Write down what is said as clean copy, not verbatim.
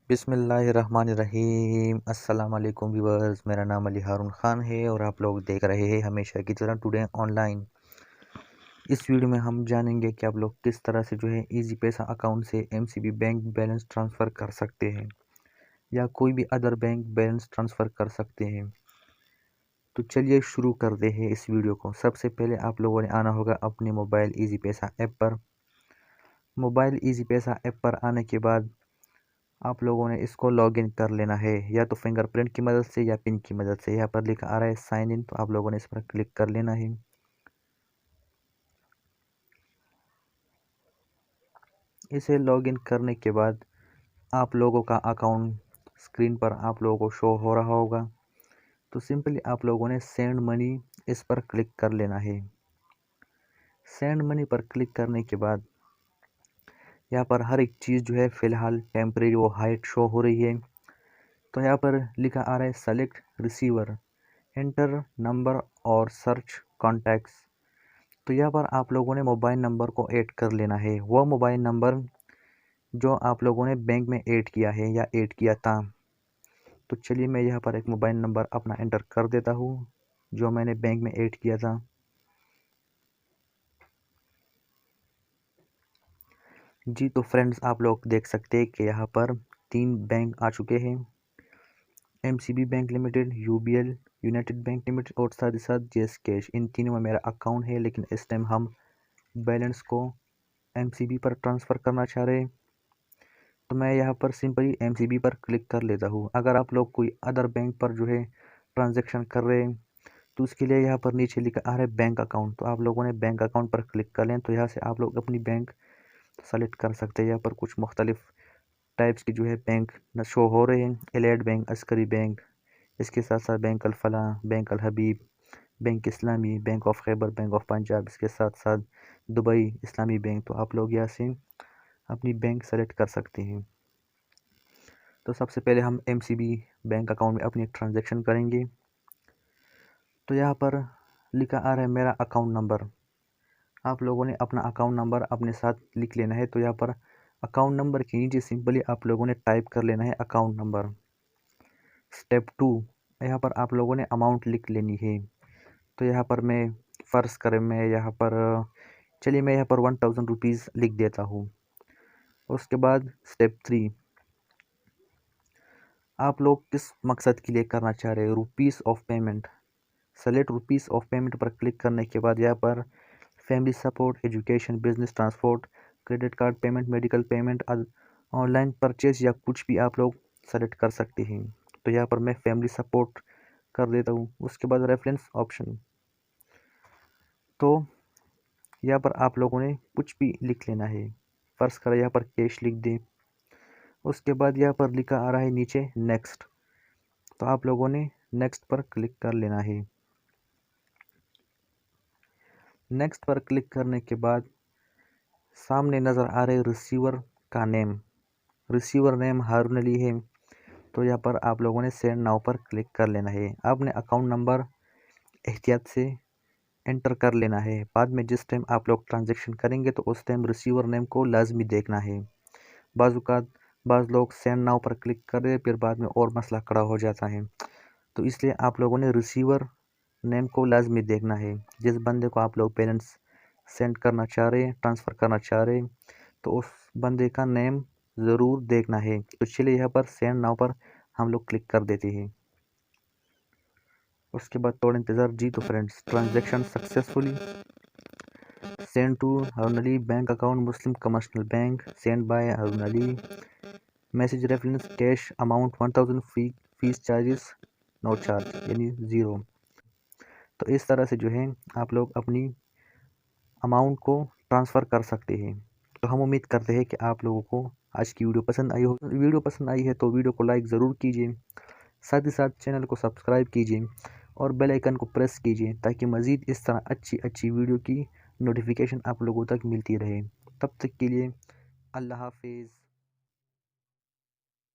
बिस्मिल्लाहिर्रहमानिर्रहीम। अस्सलाम वालेकुम व्यूअर्स, मेरा नाम अली हारून ख़ान है और आप लोग देख रहे हैं हमेशा की तरह टुडे ऑनलाइन। इस वीडियो में हम जानेंगे कि आप लोग किस तरह से इजी पैसा अकाउंट से एमसीबी बैंक बैलेंस ट्रांसफ़र कर सकते हैं या कोई भी अदर बैंक बैलेंस ट्रांसफ़र कर सकते हैं। तो चलिए शुरू करते हैं इस वीडियो को। सबसे पहले आप लोगों ने आना होगा अपने मोबाइल ईजी पैसा ऐप पर। मोबाइल ईजी पैसा ऐप पर आने के बाद आप लोगों ने इसको लॉगिन कर लेना है, या तो फिंगरप्रिंट की मदद से या पिन की मदद से। यहाँ पर लिखा आ रहा है साइन इन, तो आप लोगों ने इस पर क्लिक कर लेना है। इसे लॉगिन करने के बाद आप लोगों का अकाउंट स्क्रीन पर आप लोगों को शो हो रहा होगा। तो सिंपली आप लोगों ने सेंड मनी इस पर क्लिक कर लेना है। सेंड मनी पर क्लिक करने के बाद यहाँ पर हर एक चीज़ फ़िलहाल टेम्परेरी वो हाइट शो हो रही है। तो यहाँ पर लिखा आ रहा है सेलेक्ट रिसीवर, एंटर नंबर और सर्च कॉन्टैक्ट्स। तो यहाँ पर आप लोगों ने मोबाइल नंबर को ऐड कर लेना है, वो मोबाइल नंबर जो आप लोगों ने बैंक में ऐड किया है या ऐड किया था। तो चलिए मैं यहाँ पर एक मोबाइल नंबर अपना एंटर कर देता हूँ जो मैंने बैंक में ऐड किया था। जी तो फ्रेंड्स, आप लोग देख सकते हैं कि यहाँ पर 3 बैंक आ चुके हैं, MCB bank limited, UBL United bank limited और साथ ही साथ जेएस कैश। इन तीनों में मेरा अकाउंट है, लेकिन इस टाइम हम बैलेंस को एमसीबी पर ट्रांसफ़र करना चाह रहे हैं। तो मैं यहाँ पर सिंपली एमसीबी पर क्लिक कर लेता हूँ। अगर आप लोग कोई अदर बैंक पर ट्रांजैक्शन कर रहे हैं तो उसके लिए यहाँ पर नीचे लिखा आ रहा है बैंक अकाउंट। तो आप लोगों ने बैंक अकाउंट पर क्लिक कर लें, तो यहाँ से आप लोग अपनी बैंक सेलेक्ट कर सकते हैं। यहाँ पर कुछ मुख्तलिफ टाइप्स की बैंक न शो हो रहे हैं, एलाइड बैंक, अस्करी बैंक, इसके साथ साथ bank Al Falah, bank Al Habib, bank Islami, bank of Khyber, bank of Punjab, इसके साथ साथ दुबई इस्लामी बैंक। तो आप लोग यहाँ से अपनी बैंक सेलेक्ट कर सकते हैं। तो सबसे पहले हम एमसीबी बैंक अकाउंट में अपनी ट्रांजैक्शन करेंगे। तो यहाँ पर लिखा आ रहा है मेरा अकाउंट नंबर। आप लोगों ने अपना अकाउंट नंबर अपने साथ लिख लेना है। तो यहाँ पर अकाउंट नंबर के नीचे सिंपली आप लोगों ने टाइप कर लेना है अकाउंट नंबर। स्टेप 2, यहाँ पर आप लोगों ने अमाउंट लिख लेनी है। तो यहाँ पर मैं फ़र्ज़ करें मैं यहाँ पर चलिए मैं यहाँ पर 1000 रुपीज़ लिख देता हूँ। उसके बाद स्टेप 3, आप लोग किस मकसद के लिए करना चाह रहे हैं, rupees of payment. Select rupees of payment पर क्लिक करने के बाद यहाँ पर family support, education, business, transport, credit card payment, medical payment, online purchase या कुछ भी आप लोग सेलेक्ट कर सकते हैं। तो यहाँ पर मैं फैमिली सपोर्ट कर देता हूँ। उसके बाद रेफरेंस ऑप्शन, तो यहाँ पर आप लोगों ने कुछ भी लिख लेना है। फ़र्ज़ करें यहाँ पर कैश लिख दें। उसके बाद यहाँ पर लिखा आ रहा है नीचे नेक्स्ट, तो आप लोगों ने नेक्स्ट पर क्लिक कर लेना है। नेक्स्ट पर क्लिक करने के बाद सामने नज़र आ रहे रिसीवर का नेम, रिसीवर नेम हारून अली है। तो यहाँ पर आप लोगों ने सेंड नाउ पर क्लिक कर लेना है। आपने अकाउंट नंबर एहतियात से एंटर कर लेना है। बाद में जिस टाइम आप लोग ट्रांजैक्शन करेंगे तो उस टाइम रिसीवर नेम को लाजमी देखना है। बाज़ लोग सेंड नाउ पर क्लिक कर दे, फिर बाद में और मसला खड़ा हो जाता है। तो इसलिए आप लोगों ने रिसीवर नेम को लाजमी देखना है। जिस बंदे को आप लोग बैलेंस सेंड करना चाह रहे हैं, ट्रांसफ़र करना चाह रहे हैं, तो उस बंदे का नेम ज़रूर देखना है। तो चलिए यहाँ पर सेंड नाउ पर हम लोग क्लिक कर देते हैं। उसके बाद थोड़ा इंतज़ार। जी तो friends, transaction successfully send to Haroon Ali bank account Muslim commercial bank, send by Haroon Ali, message reference cash amount 1000, fees charges no charge यानी ज़ीरो। तो इस तरह से आप लोग अपनी अमाउंट को ट्रांसफ़र कर सकते हैं। तो हम उम्मीद करते हैं कि आप लोगों को आज की वीडियो पसंद आई हो। वीडियो पसंद आई है तो वीडियो को लाइक ज़रूर कीजिए, साथ ही साथ चैनल को सब्सक्राइब कीजिए और बेल आइकन को प्रेस कीजिए ताकि मज़ीद इस तरह अच्छी अच्छी वीडियो की नोटिफिकेशन आप लोगों तक मिलती रहे। तब तक के लिए अल्लाह हाफिज़।